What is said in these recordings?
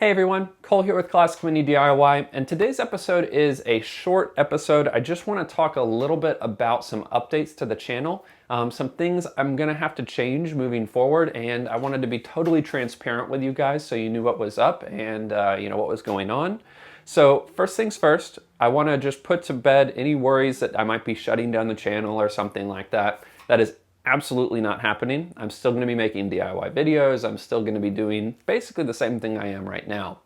Hey everyone, Cole here with Classic Mini DIY, and today's episode is a short episode. I just want to talk a little bit about some updates to the channel, some things I'm going to have to change moving forward, and I wanted to be totally transparent with you guys so you knew what was up and what was going on. So first things first, I want to just put to bed any worries that I might be shutting down the channel or something like that. That is absolutely not happening. I'm still going to be making DIY videos. I'm still going to be doing basically the same thing I am right now.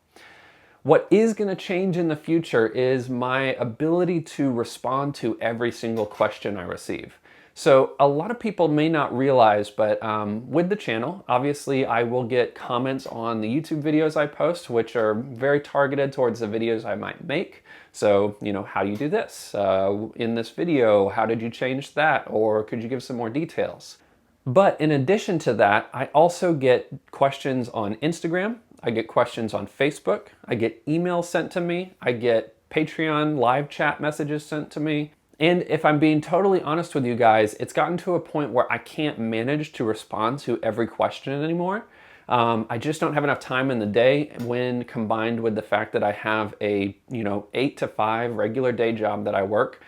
What is going to change in the future is my ability to respond to every single question I receive. So a lot of people may not realize, but with the channel, obviously I will get comments on the YouTube videos I post, which are very targeted towards the videos I might make. So, how do you do this? In this video, how did you change that? Or could you give some more details? But in addition to that, I also get questions on Instagram. I get questions on Facebook. I get emails sent to me. I get Patreon live chat messages sent to me. And if I'm being totally honest with you guys, it's gotten to a point where I can't manage to respond to every question anymore. I just don't have enough time in the day when combined with the fact that I have a 8 to 5 regular day job that I work,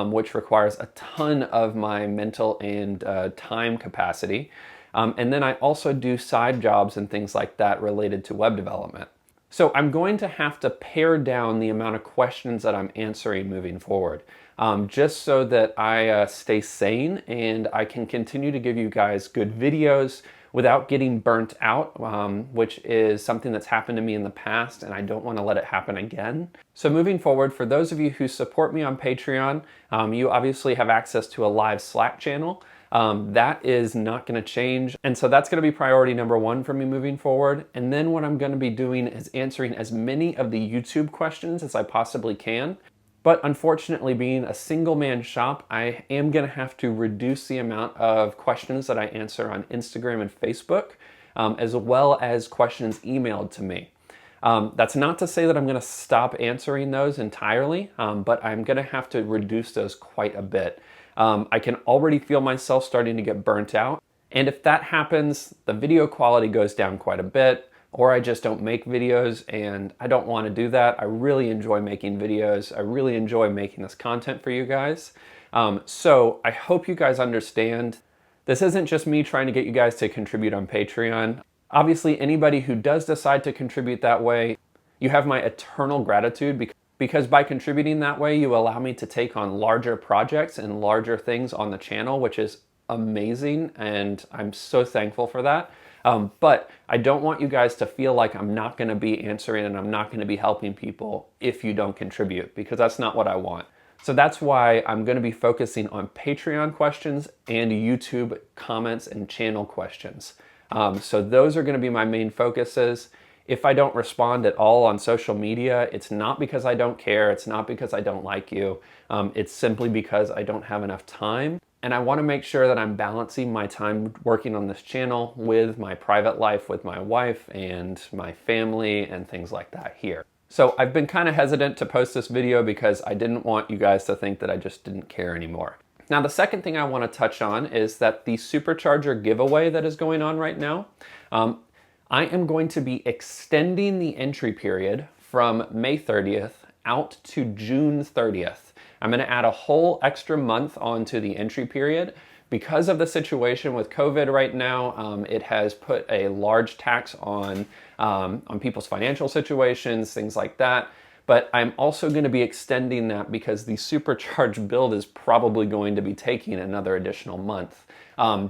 which requires a ton of my mental and time capacity. And then I also do side jobs and things like that related to web development. So I'm going to have to pare down the amount of questions that I'm answering moving forward, just so that I stay sane and I can continue to give you guys good videos without getting burnt out, which is something that's happened to me in the past and I don't want to let it happen again. So moving forward, for those of you who support me on Patreon, you obviously have access to a live Slack channel. That is not going to change. And so that's going to be priority number one for me moving forward. And then what I'm going to be doing is answering as many of the YouTube questions as I possibly can. But unfortunately, being a single man shop, I am going to have to reduce the amount of questions that I answer on Instagram and Facebook, as well as questions emailed to me. That's not to say that I'm going to stop answering those entirely, but I'm going to have to reduce those quite a bit. I can already feel myself starting to get burnt out. And if that happens, the video quality goes down quite a bit, or I just don't make videos, and I don't want to do that. I really enjoy making videos. I really enjoy making this content for you guys. So I hope you guys understand. This isn't just me trying to get you guys to contribute on Patreon. Obviously, anybody who does decide to contribute that way, you have my eternal gratitude because by contributing that way, you allow me to take on larger projects and larger things on the channel, which is amazing, and I'm so thankful for that. But I don't want you guys to feel like I'm not going to be answering and I'm not going to be helping people if you don't contribute, because that's not what I want. So that's why I'm going to be focusing on Patreon questions and YouTube comments and channel questions. So those are going to be my main focuses. If I don't respond at all on social media, it's not because I don't care. It's not because I don't like you. It's simply because I don't have enough time. And I want to make sure that I'm balancing my time working on this channel with my private life with my wife and my family and things like that here. So I've been kind of hesitant to post this video because I didn't want you guys to think that I just didn't care anymore. Now, the second thing I want to touch on is that the Supercharger giveaway that is going on right now, I am going to be extending the entry period from May 30th out to June 30th. I'm going to add a whole extra month onto the entry period. Because of the situation with COVID right now, it has put a large tax on people's financial situations, things like that. But I'm also going to be extending that because the supercharged build is probably going to be taking another additional month,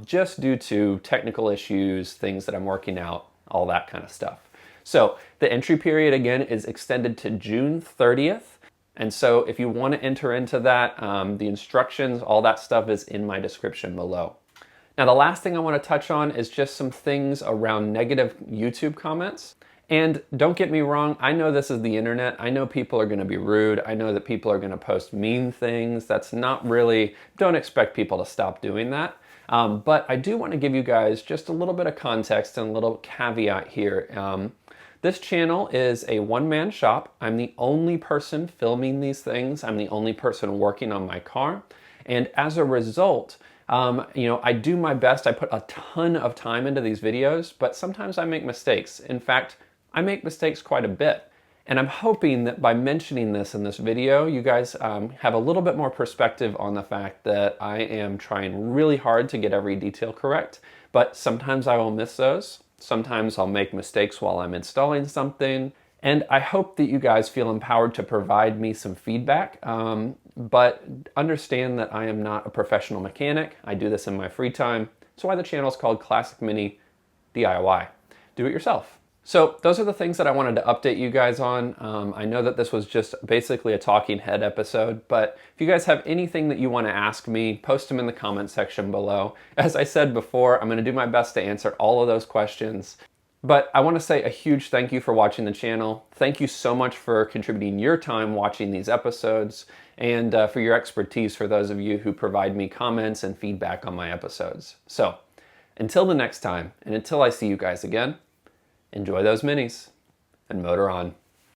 just due to technical issues, things that I'm working out, all that kind of stuff. So the entry period again is extended to June 30th. And so if you want to enter into that, the instructions, all that stuff is in my description below. Now, the last thing I want to touch on is just some things around negative YouTube comments. And don't get me wrong, I know this is the internet. I know people are going to be rude. I know that people are going to post mean things. That's not really, don't expect people to stop doing that. But I do want to give you guys just a little bit of context and a little caveat here. This channel is a one-man shop. I'm the only person filming these things. I'm the only person working on my car. And as a result, I do my best. I put a ton of time into these videos, but sometimes I make mistakes. In fact, I make mistakes quite a bit. And I'm hoping that by mentioning this in this video, you guys have a little bit more perspective on the fact that I am trying really hard to get every detail correct, but sometimes I will miss those. Sometimes I'll make mistakes while I'm installing something. And I hope that you guys feel empowered to provide me some feedback, but understand that I am not a professional mechanic. I do this in my free time. That's why the channel is called Classic Mini DIY. Do it yourself. So those are the things that I wanted to update you guys on. I know that this was just basically a talking head episode, but if you guys have anything that you want to ask me, post them in the comment section below. As I said before, I'm going to do my best to answer all of those questions. But I want to say a huge thank you for watching the channel. Thank you so much for contributing your time watching these episodes, and for your expertise for those of you who provide me comments and feedback on my episodes. So until the next time, and until I see you guys again, enjoy those minis and motor on.